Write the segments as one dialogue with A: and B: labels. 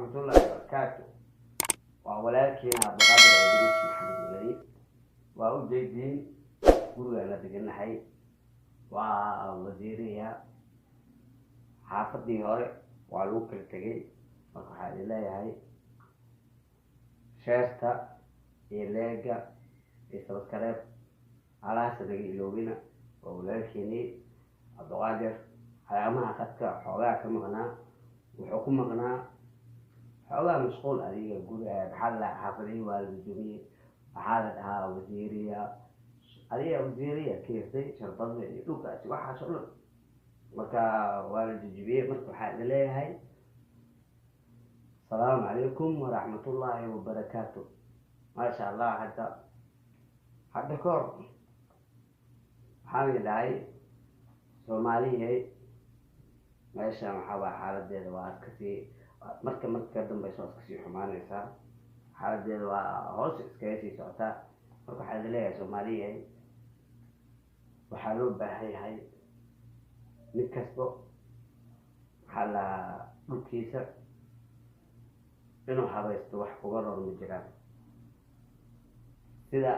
A: ورحمة الله وبركاته. ولكن عبد القادر ودروس محمد وليد وأوجدين قولوا أنا دقنا حي ووزيرية حافظني هاي وعلوك التجي وحال الله هاي شاستا إلاجا يسوسكرب على سدقي لوبنا ولكني عبد القادر على ما أخذت حوالي كم غنى وحكم غنى حوالي مشغول عليه يقول بحال حافظي والجميع حالتها وزيرية عليه وزيرية كيف ذي شرطنا يلوك أسواح شغل مكا والد الجبير مركو حال لي هاي. السلام عليكم ورحمة الله وبركاته. ما شاء الله حتى كور حامل هاي سومالي meesha waxa waa xaaladeeda waa kasi marka dambe soo kasi xumaanaysa xaaladeeda waa hoos iska sii socota marka waxa leeyahay Soomaaliya waxa loo baahan yahay mid kasto hala dhulkiisa inuu habaysto wax uga roon jiraan sida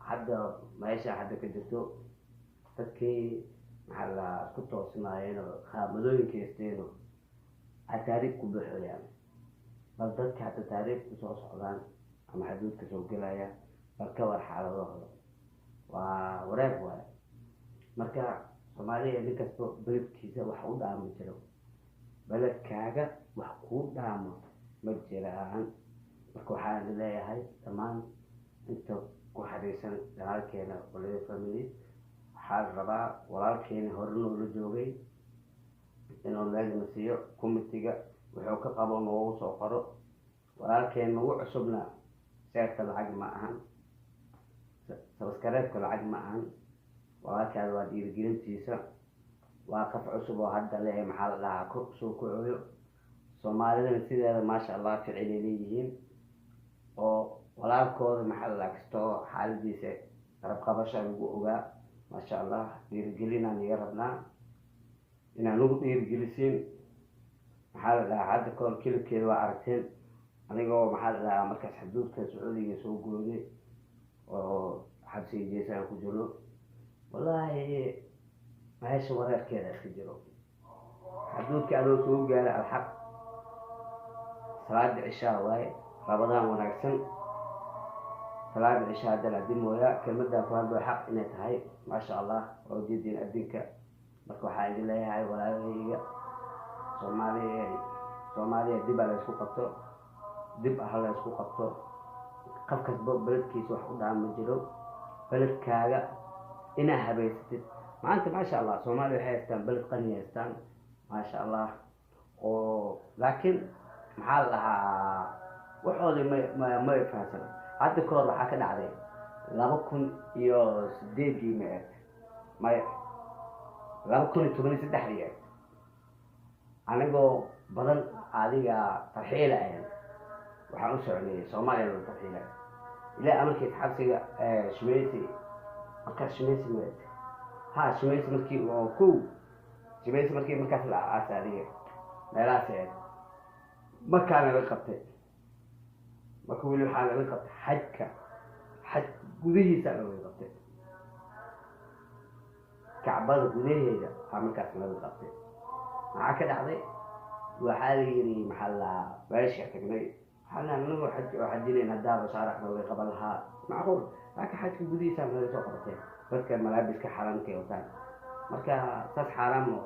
A: hadda meesha hadda ka jirto dadkii محل كتو سماعين خامدوين كيستينو عتاريخ كبحو يعني بلدك حتى تاريخ كسو صعدان أما حدود كسو قلايا بركور حالة ظهر وراك واي مركا صوماليا اللي كسو بلد كيسا وحود عام جلو بلد كاغا وحود عام مجران مركو حالة لايا هاي تمام انتو كو حديثا لهالكينا وليه فاميلي حال ربا walaalkeen hore loo joogay inuu laazim siiyo committee wuxuu ka qabo oo soo qoro walaalkeen ugu cusubna seerta lacag ma ahan sabskareedka lacag ma ahan walaalkaad waa dhiirigelintiisa waa qaf cusub oo hadda leeyahay maxaa la ku soo kooyo Soomaalida sideeda ma sha Allah ficil leeyihiin oo walaalkooda maxaa la kasto xaaladiisa qarab qabasho ugu ogaa ما شاء الله يرجلنا نيربنا إن نقول يرجلسين محل هذا كل كيلو عرفتين أنا جو محل مركز حدود كسعودي يسوق جوني وحبسي جيسان كجلو والله ما هيش ورا كذا خجلو حدود كانوا سوق على الحق صلاة العشاء واي رمضان ونعكسن صلاة العشاء هذا الدين ويا كلمة فهم بحق إنها هاي ما شاء الله وجدين الدينك مركو حاجة لها هاي ولا هي Soomaaliya dib ala isku qabto dib ahla isku qabto qof kasba beledkiisa wax u dhaama jiro beledkaaga ina habaystid maanta ma sha Allah Soomaaliya waxay haystaan beled qani haystaan ma sha Allah oo laakiin maxaa lahaa waxoodi ma fahansan hadda koor waxa ka dhacday 2008 ما 2013 anigoo badan adiga tarxiil ayaan waxaan u socday Soomaaliya oo tarxiil ilaa amarkii xabsiga Shumeysi markaas Shumeysi markii oo ku Shumeysi markii markaas la aasariye meelahaas markaan la qabtay markuu wili waxaa la qabtay xaj gudihiisa la qabtay كعبة جديدة عمل كاسمة القطة مع كده عضي وحالي محلها ماشي كمية حنا منو حدينا ندار وشارع نوي قبلها معقول لكن حاجة جديدة سامع لسوقتين بس كان ملابس كحرام كيوتان مركا صار حرام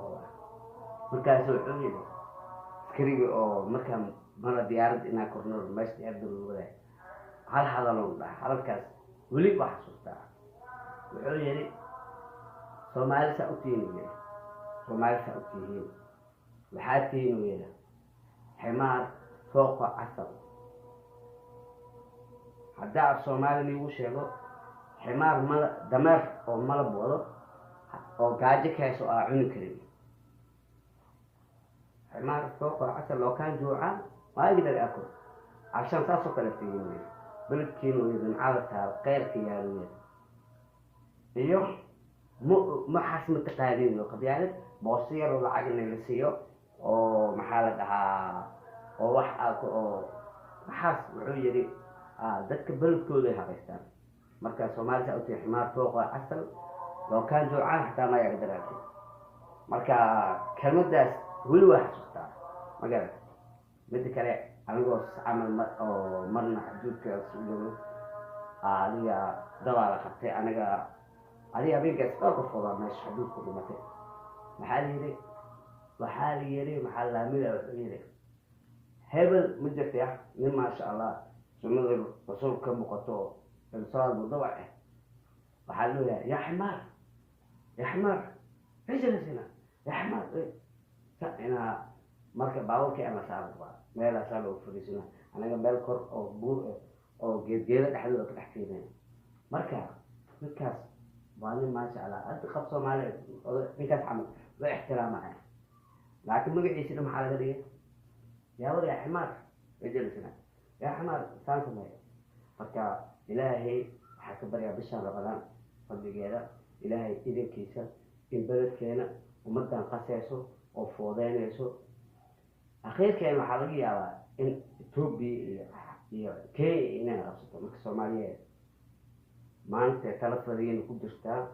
A: مركا سوي حلو سكري أو مركا مرة ديارد إنها كورنر مش ديارد الولا هل هذا لون ده هذا الكاس ولي بحثوا ده وحلو يعني Soomaali sa'utiin waxaatiin weeyna ximaar fooq casab hadda Soomaali ugu sheego ximaar mal dameer oo malab wado oo gaajo kaasoo aan cuni karin ximaar fooq casab loo kan juuca ma yaqdar akul عشان تاسو kala fiirin bilkiinu idin caawinta qeyrka yaaliyo iyo ما حاسم التقاليد وقضيات بوصير والعقل اللي سيو ومحالة oo wax oo waxaas wuxuu yidhi dadka beledkooda habaystaan marka Soomaaliya u tahay ximaar fooq asal loo kaan joocaan xataa ma yaga daraatay marka kelmadaas weli waa xasuustaa magaalada mid kale anigoo camal oo marna xuduudka suugo adiga dabaal qabtay aniga adiga habeenkaas dhowr qof oo meesha xuduudku dhimatay waxaa la yiri maxaa la yiri hebel mujafia nin ma sha Allah sunnada rasuulka muuqato الصلاة مضوعة وحلو يا حمار يا حمار ايش هنا يا حمار انا مركب باوك انا صار ما لا صار فريسنا انا قبل كور او بور او جيد دحدو كدحكينا مركب مكاس وانا ما شاء الله انت خبصه مالي مكاس عمل باحترام معي لكن ما قاعد يصير محل غير يا ولد يا حمار اجلسنا يا حمار ثاني ما مركب إلهي حكبر يا بشر رمضان فضيجينا إلهي إذا كيسة البلد كنا ومدة قسيسه وفوضين يسوع أخير كان محلقي على إن توبي كي إنا رصته مكسومالية ما أنت ثلاث فريقين كودشتا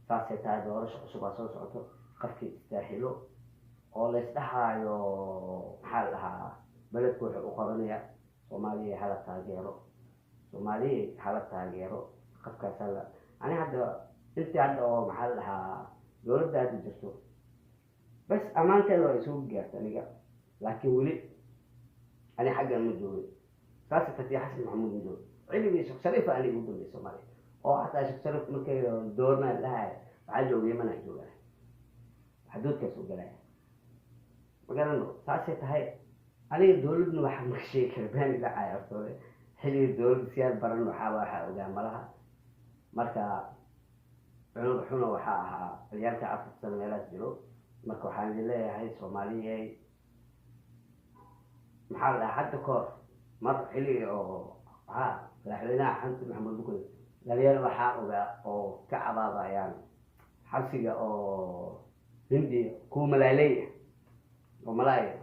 A: فاسيتا دورش شباسو صوته قفكي استاهلو أو لستها يو حالها بلد كوح وقرنية صومالية حالة تاجيرو Soomaaliya xaalad taageero qafkaas la ani hadda inta oo maxallaha dowladda aad jirto bas amaanteeda way soo gaartay aniga laakiin wali ani xagga ma joogo saasi fatiix xasan maxamuud ma joogo cilmi shakhs sharif ali ugu dambeeyay Soomaaliya oo hataa shakhs sharif markay doorna lahayd waxa joogay mana joogaa xuduudka soo galay magaran saasi tahay aniga dowladna waxa ma sheekay baan ila caayartooday xilli dowladda siyaad baran waxa ogaan malaha marka wuxuuna waxa ahaa ciyaalka afar meelaas jiro marka waxaan leeyahay Soomaaliya maxaa la hadda koor mar xilli oo madaxweynaha xasan maxamed bukur dhaliyada waxa ogaa oo ka cabaadayaan xabsiga oo hindi ku malaalay oo malaay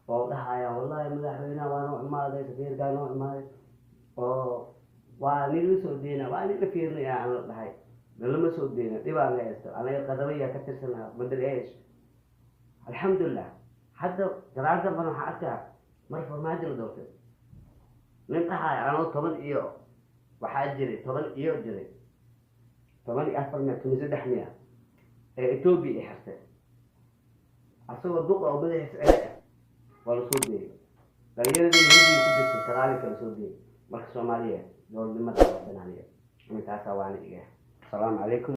A: oo dhahaaya wallahi madaxweynaha waa noo imaaday safiirka noo imaaday oo waa nidin soo deena waa nidin fiirnaa aan dhahay lama soo deena dibaan haysto anaga qadawaya ka tirsanaa badal eesh alxamdulillah hadda garaanta bana waxa arkaa mar farmaajo la doortay nin dhahaaya anoo 10 iyo waxaa jiray 10 iyo jiray 10 iyo 4 300 ee Ethiopia ay xirtay asagoo duq oo madaxiisa wala soo deeyay dhallinyarada hidii ku jirtay kalaali kala soo deeyay marka Soomaaliya dowladnimada wadanaaniya intaas waa aniga. Assalaamu calaykum.